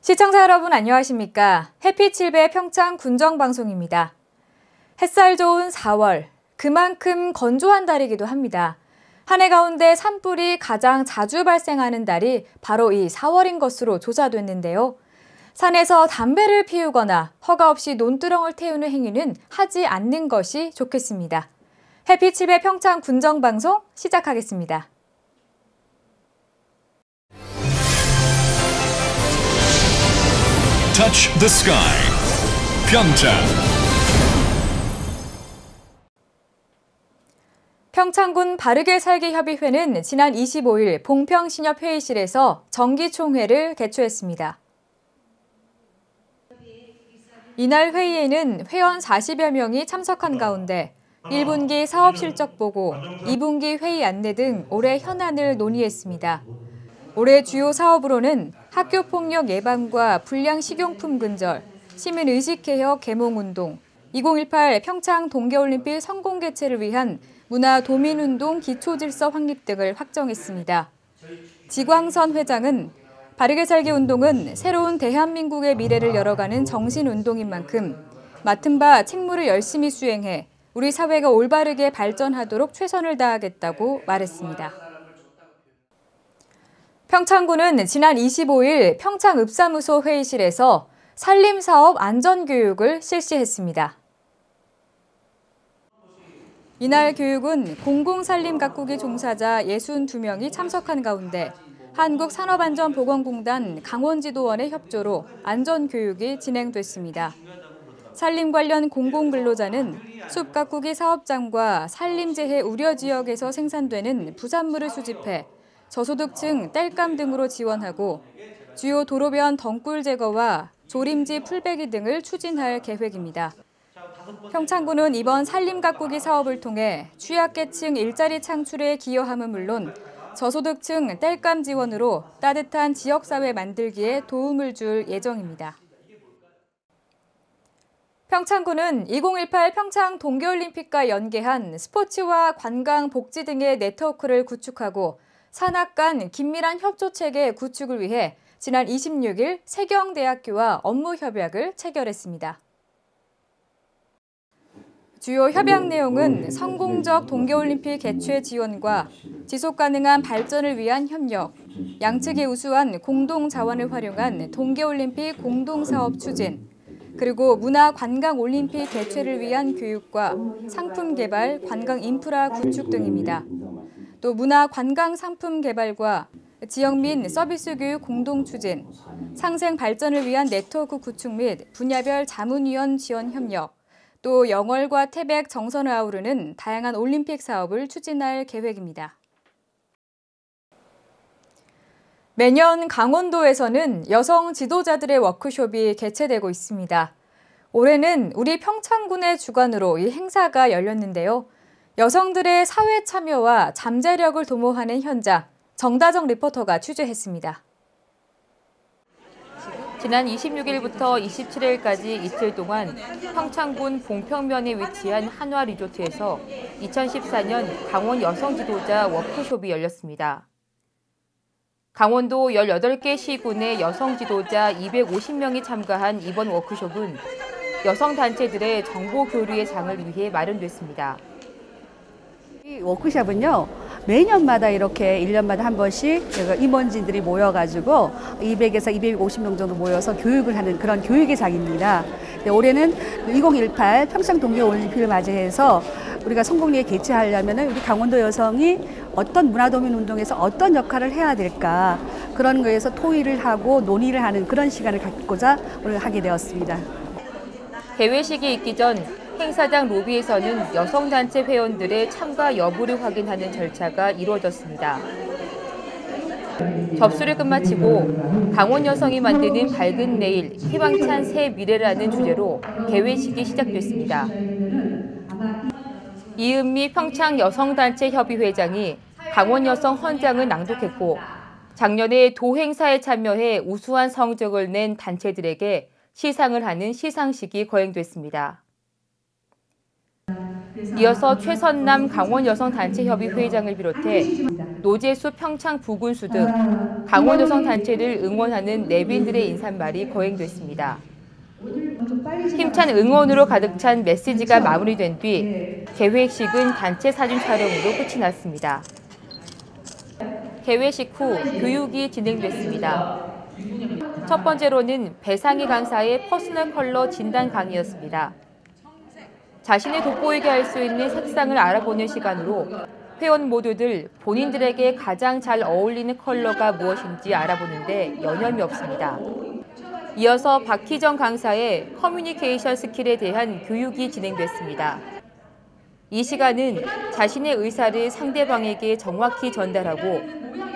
시청자 여러분 안녕하십니까? 해피7배 평창 군정방송입니다. 햇살 좋은 4월, 그만큼 건조한 달이기도 합니다. 한 해 가운데 산불이 가장 자주 발생하는 달이 바로 이 4월인 것으로 조사됐는데요. 산에서 담배를 피우거나 허가 없이 논두렁을 태우는 행위는 하지 않는 것이 좋겠습니다. 해피7배 평창 군정방송 시작하겠습니다. Touch the sky. 평창. 평창군 바르게 살기 협의회는 지난 25일 봉평신협 회의실에서 정기총회를 개최했습니다. 이날 회의에는 회원 40여 명이 참석한 가운데 1분기 사업 실적 보고, 2분기 회의 안내 등 올해 현안을 논의했습니다. 올해 주요 사업으로는 학교폭력 예방과 불량 식용품 근절, 시민의식개혁 계몽운동, 2018 평창 동계올림픽 성공 개최를 위한 문화도민운동 기초질서 확립 등을 확정했습니다. 지광선 회장은 바르게 살기 운동은 새로운 대한민국의 미래를 열어가는 정신운동인 만큼 맡은 바 책무를 열심히 수행해 우리 사회가 올바르게 발전하도록 최선을 다하겠다고 말했습니다. 평창군은 지난 25일 평창읍사무소 회의실에서 산림사업 안전교육을 실시했습니다. 이날 교육은 공공산림가꾸기 종사자 62명이 참석한 가운데 한국산업안전보건공단 강원지도원의 협조로 안전교육이 진행됐습니다. 산림 관련 공공근로자는 숲가꾸기 사업장과 산림재해 우려지역에서 생산되는 부산물을 수집해 저소득층 땔감 등으로 지원하고 주요 도로변 덩굴 제거와 조림지 풀베기 등을 추진할 계획입니다. 평창군은 이번 산림 가꾸기 사업을 통해 취약계층 일자리 창출에 기여함은 물론 저소득층 땔감 지원으로 따뜻한 지역사회 만들기에 도움을 줄 예정입니다. 평창군은 2018 평창 동계올림픽과 연계한 스포츠와 관광, 복지 등의 네트워크를 구축하고 산학 간 긴밀한 협조체계 구축을 위해 지난 26일 세경대학교와 업무 협약을 체결했습니다. 주요 협약 내용은 성공적 동계올림픽 개최 지원과 지속가능한 발전을 위한 협력, 양측이 우수한 공동자원을 활용한 동계올림픽 공동사업 추진, 그리고 문화관광올림픽 개최를 위한 교육과 상품 개발, 관광 인프라 구축 등입니다. 또 문화관광상품 개발과 지역 민 서비스 교육 공동 추진, 상생 발전을 위한 네트워크 구축 및 분야별 자문위원 지원 협력, 또 영월과 태백, 정선을 아우르는 다양한 올림픽 사업을 추진할 계획입니다. 매년 강원도에서는 여성 지도자들의 워크숍이 개최되고 있습니다. 올해는 우리 평창군의 주관으로 이 행사가 열렸는데요. 여성들의 사회 참여와 잠재력을 도모하는 현장, 정다정 리포터가 취재했습니다. 지난 26일부터 27일까지 이틀 동안 평창군 봉평면에 위치한 한화 리조트에서 2014년 강원 여성 지도자 워크숍이 열렸습니다. 강원도 18개 시군의 여성 지도자 250명이 참가한 이번 워크숍은 여성 단체들의 정보 교류의 장을 위해 마련됐습니다. 이 워크숍은요, 매년마다 이렇게 1년마다 한 번씩 임원진들이 모여가지고 200에서 250명 정도 모여서 교육을 하는 그런 교육의 장입니다. 올해는 2018 평창 동계올림픽을 맞이해서 우리가 성공리에 개최하려면 우리 강원도 여성이 어떤 문화도민 운동에서 어떤 역할을 해야 될까, 그런 거에서 토의를 하고 논의를 하는 그런 시간을 갖고자 오늘 하게 되었습니다. 개회식이 있기 전 행사장 로비에서는 여성단체 회원들의 참가 여부를 확인하는 절차가 이루어졌습니다. 접수를 끝마치고 강원 여성이 만드는 밝은 내일, 희망찬 새 미래라는 주제로 개회식이 시작됐습니다. 이은미 평창 여성단체 협의 회장이 강원 여성 헌장을 낭독했고, 작년에 도 행사에 참여해 우수한 성적을 낸 단체들에게 시상을 하는 시상식이 거행됐습니다. 이어서 최선남 강원여성단체협의 회장을 비롯해 노재수 평창 부군수 등 강원 여성 단체를 응원하는 내빈들의 인사말이 거행됐습니다. 힘찬 응원으로 가득 찬 메시지가 마무리된 뒤 개회식은 단체 사진 촬영으로 끝이 났습니다. 개회식 후 교육이 진행됐습니다. 첫 번째로는 배상희 강사의 퍼스널 컬러 진단 강의였습니다. 자신을 돋보이게 할 수 있는 색상을 알아보는 시간으로 회원 모두들 본인들에게 가장 잘 어울리는 컬러가 무엇인지 알아보는데 여념이 없습니다. 이어서 박희정 강사의 커뮤니케이션 스킬에 대한 교육이 진행됐습니다. 이 시간은 자신의 의사를 상대방에게 정확히 전달하고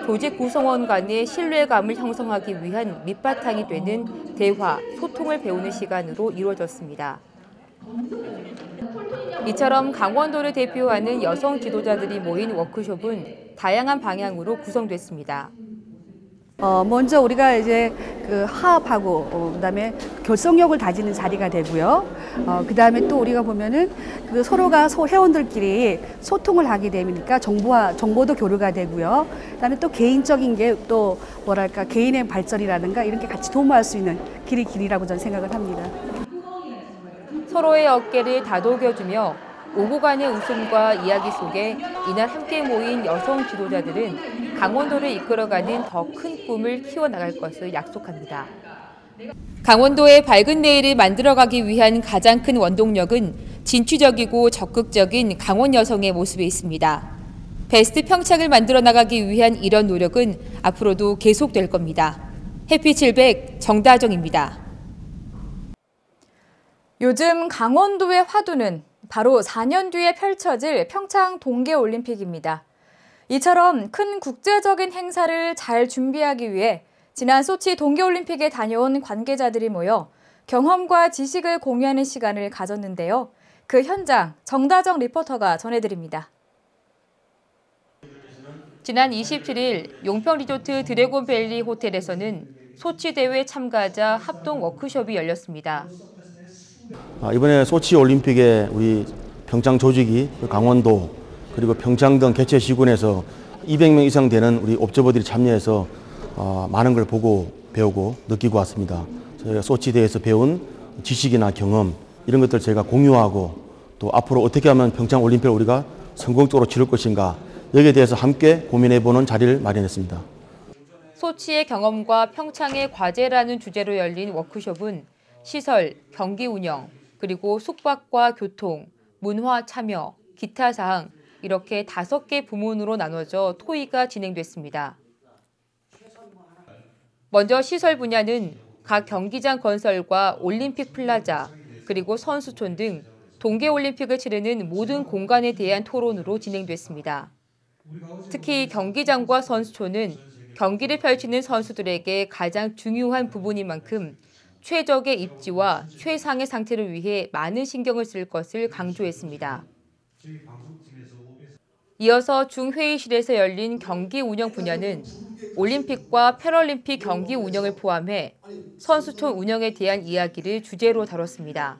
조직 구성원 간의 신뢰감을 형성하기 위한 밑바탕이 되는 대화, 소통을 배우는 시간으로 이루어졌습니다. 이처럼 강원도를 대표하는 여성 지도자들이 모인 워크숍은 다양한 방향으로 구성됐습니다. 먼저 우리가 이제 그 화합하고 그다음에 결속력을 다지는 자리가 되고요. 그다음에 또 우리가 보면은 그 서로가 회원들끼리 소통을 하게 되니까 정보도 교류가 되고요. 그다음에 또 개인적인 게 또 뭐랄까 개인의 발전이라든가 이런 게 같이 도모할 수 있는 길이라고 저는 생각을 합니다. 서로의 어깨를 다독여주며 오고 간의 웃음과 이야기 속에 이날 함께 모인 여성 지도자들은 강원도를 이끌어가는 더 큰 꿈을 키워나갈 것을 약속합니다. 강원도의 밝은 내일을 만들어가기 위한 가장 큰 원동력은 진취적이고 적극적인 강원 여성의 모습에 있습니다. 베스트 평창을 만들어 나가기 위한 이런 노력은 앞으로도 계속될 겁니다. 해피700 정다정입니다. 요즘 강원도의 화두는 바로 4년 뒤에 펼쳐질 평창 동계올림픽입니다. 이처럼 큰 국제적인 행사를 잘 준비하기 위해 지난 소치 동계올림픽에 다녀온 관계자들이 모여 경험과 지식을 공유하는 시간을 가졌는데요. 그 현장 정다정 리포터가 전해드립니다. 지난 27일 용평리조트 드래곤밸리 호텔에서는 소치 대회 참가자 합동 워크숍이 열렸습니다. 이번에 소치 올림픽에 우리 평창 조직이 강원도 그리고 평창 등 개최 시군에서 200명 이상 되는 우리 옵저버들이 참여해서 많은 걸 보고 배우고 느끼고 왔습니다. 저희가 소치 대회에서 배운 지식이나 경험 이런 것들 제가 공유하고 또 앞으로 어떻게 하면 평창 올림픽을 우리가 성공적으로 치를 것인가 여기에 대해서 함께 고민해보는 자리를 마련했습니다. 소치의 경험과 평창의 과제라는 주제로 열린 워크숍은 시설, 경기 운영, 그리고 숙박과 교통, 문화 참여, 기타 사항 이렇게 5개 부문으로 나눠져 토의가 진행됐습니다. 먼저 시설 분야는 각 경기장 건설과 올림픽 플라자, 그리고 선수촌 등 동계올림픽을 치르는 모든 공간에 대한 토론으로 진행됐습니다. 특히 경기장과 선수촌은 경기를 펼치는 선수들에게 가장 중요한 부분인 만큼 최적의 입지와 최상의 상태를 위해 많은 신경을 쓸 것을 강조했습니다. 이어서 중회의실에서 열린 경기 운영 분야는 올림픽과 패럴림픽 경기 운영을 포함해 선수촌 운영에 대한 이야기를 주제로 다뤘습니다.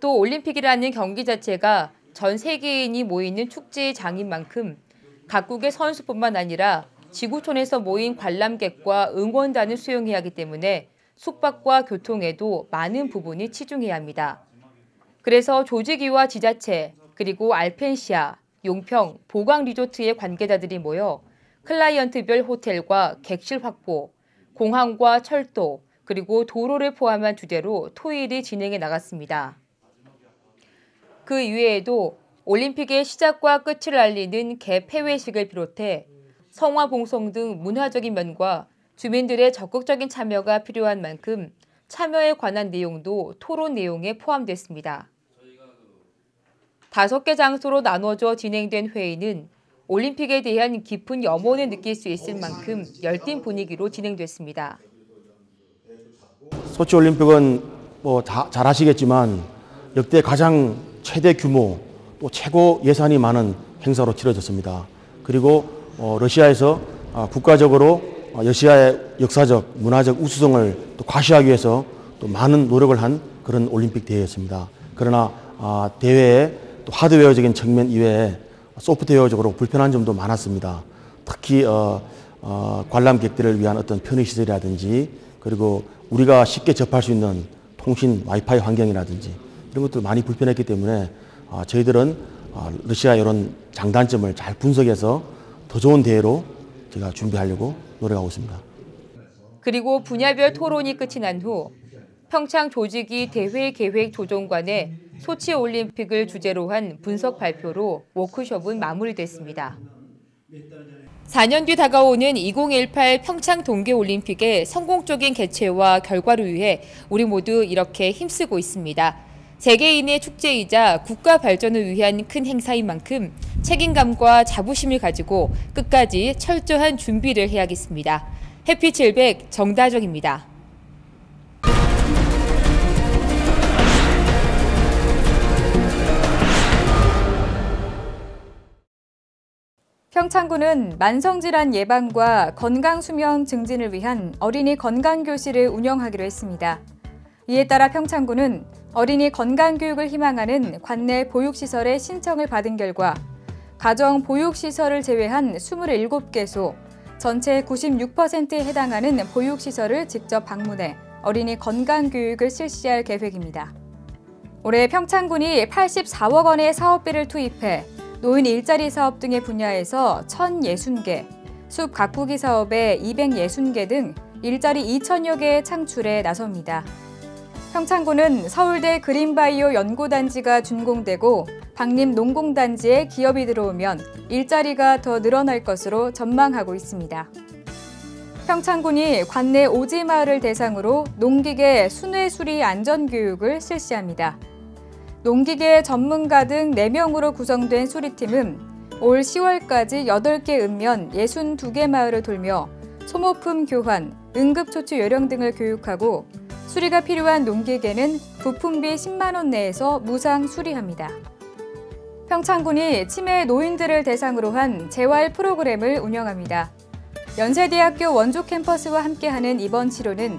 또 올림픽이라는 경기 자체가 전 세계인이 모이는 축제의 장인 만큼 각국의 선수뿐만 아니라 지구촌에서 모인 관람객과 응원단을 수용해야 하기 때문에 숙박과 교통에도 많은 부분이 치중해야 합니다. 그래서 조직위와 지자체, 그리고 알펜시아, 용평, 보강 리조트의 관계자들이 모여 클라이언트별 호텔과 객실 확보, 공항과 철도, 그리고 도로를 포함한 주제로 토의를 진행해 나갔습니다. 그 이외에도 올림픽의 시작과 끝을 알리는 개폐회식을 비롯해 성화 봉송 등 문화적인 면과 주민들의 적극적인 참여가 필요한 만큼 참여에 관한 내용도 토론 내용에 포함됐습니다. 5개 장소로 나눠져 진행된 회의는 올림픽에 대한 깊은 염원을 느낄 수 있을 만큼 열띤 분위기로 진행됐습니다. 소치 올림픽은 잘 아시겠지만 역대 가장 최대 규모 또 최고 예산이 많은 행사로 치러졌습니다. 그리고 러시아에서 국가적으로 러시아의 역사적, 문화적 우수성을 또 과시하기 위해서 또 많은 노력을 한 그런 올림픽 대회였습니다. 그러나 대회의 또 하드웨어적인 측면 이외에 소프트웨어적으로 불편한 점도 많았습니다. 특히 관람객들을 위한 어떤 편의시설이라든지 그리고 우리가 쉽게 접할 수 있는 통신 와이파이 환경이라든지 이런 것도 많이 불편했기 때문에 저희들은 러시아의 이런 장단점을 잘 분석해서 더 좋은 대회로 제가 준비하려고 노력하고 있습니다. 그리고 분야별 토론이 끝이 난 후 평창 조직위 대회 계획 조정관의 소치 올림픽을 주제로 한 분석 발표로 워크숍은 마무리됐습니다. 4년 뒤 다가오는 2018 평창 동계올림픽의 성공적인 개최와 결과를 위해 우리 모두 이렇게 힘쓰고 있습니다. 세계인의 축제이자 국가 발전을 위한 큰 행사인 만큼 책임감과 자부심을 가지고 끝까지 철저한 준비를 해야겠습니다. 해피700 정다정입니다. 평창군은 만성질환 예방과 건강수명 증진을 위한 어린이 건강교실을 운영하기로 했습니다. 이에 따라 평창군은 어린이 건강교육을 희망하는 관내 보육시설의 신청을 받은 결과 가정 보육시설을 제외한 27개소, 전체 96%에 해당하는 보육시설을 직접 방문해 어린이 건강교육을 실시할 계획입니다. 올해 평창군이 84억 원의 사업비를 투입해 노인 일자리 사업 등의 분야에서 1,060개, 숲 가꾸기 사업에 260개 등 일자리 2,000여 개의 창출에 나섭니다. 평창군은 서울대 그린바이오 연구단지가 준공되고 박림 농공단지에 기업이 들어오면 일자리가 더 늘어날 것으로 전망하고 있습니다. 평창군이 관내 오지마을을 대상으로 농기계 순회 수리 안전교육을 실시합니다. 농기계 전문가 등 4명으로 구성된 수리팀은 올 10월까지 8개 읍면 62개 마을을 돌며 소모품 교환, 응급처치 요령 등을 교육하고 수리가 필요한 농기계는 부품비 10만 원 내에서 무상 수리합니다. 평창군이 치매 노인들을 대상으로 한 재활 프로그램을 운영합니다. 연세대학교 원주 캠퍼스와 함께하는 이번 치료는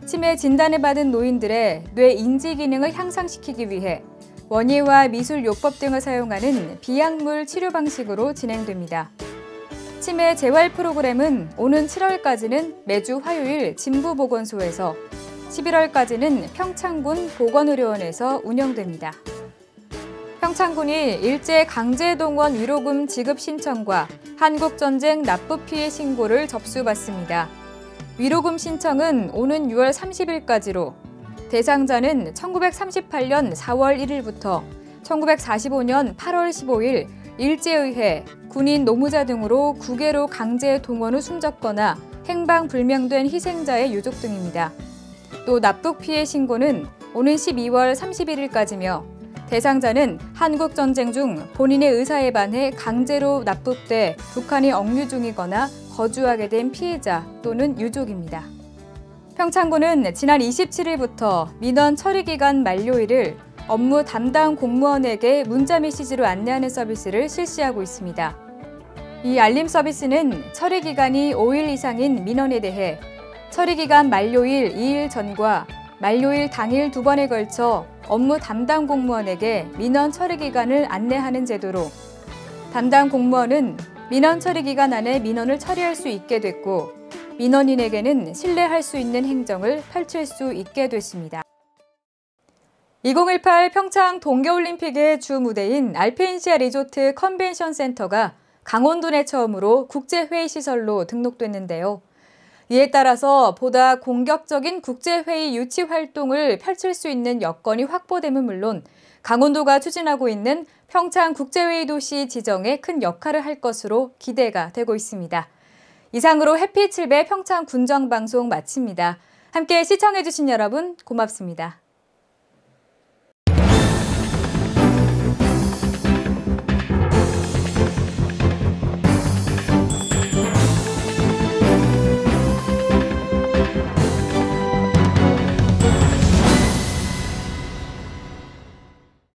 치매 진단을 받은 노인들의 뇌 인지 기능을 향상시키기 위해 원예와 미술요법 등을 사용하는 비약물 치료 방식으로 진행됩니다. 치매 재활 프로그램은 오는 7월까지는 매주 화요일 진부보건소에서 11월까지는 평창군 보건의료원에서 운영됩니다. 평창군이 일제 강제동원 위로금 지급 신청과 한국전쟁 납부피해 신고를 접수받습니다. 위로금 신청은 오는 6월 30일까지로 대상자는 1938년 4월 1일부터 1945년 8월 15일 일제의회, 군인 노무자 등으로 국외로 강제 동원 후 숨졌거나 행방불명된 희생자의 유족 등입니다. 또 납북 피해 신고는 오는 12월 31일까지며 대상자는 한국전쟁 중 본인의 의사에 반해 강제로 납북돼 북한에 억류 중이거나 거주하게 된 피해자 또는 유족입니다. 평창군은 지난 27일부터 민원 처리기간 만료일을 업무 담당 공무원에게 문자 메시지로 안내하는 서비스를 실시하고 있습니다. 이 알림 서비스는 처리기간이 5일 이상인 민원에 대해 처리기간 만료일 2일 전과 만료일 당일 2번에 걸쳐 업무 담당 공무원에게 민원 처리기간을 안내하는 제도로 담당 공무원은 민원 처리기간 안에 민원을 처리할 수 있게 됐고 민원인에게는 신뢰할 수 있는 행정을 펼칠 수 있게 됐습니다. 2018 평창 동계올림픽의 주 무대인 알펜시아 리조트 컨벤션 센터가 강원도 내 처음으로 국제회의시설로 등록됐는데요. 이에 따라서 보다 공격적인 국제회의 유치 활동을 펼칠 수 있는 여건이 확보됨은 물론 강원도가 추진하고 있는 평창 국제회의 도시 지정에 큰 역할을 할 것으로 기대가 되고 있습니다. 이상으로 해피700 평창 군정방송 마칩니다. 함께 시청해주신 여러분 고맙습니다.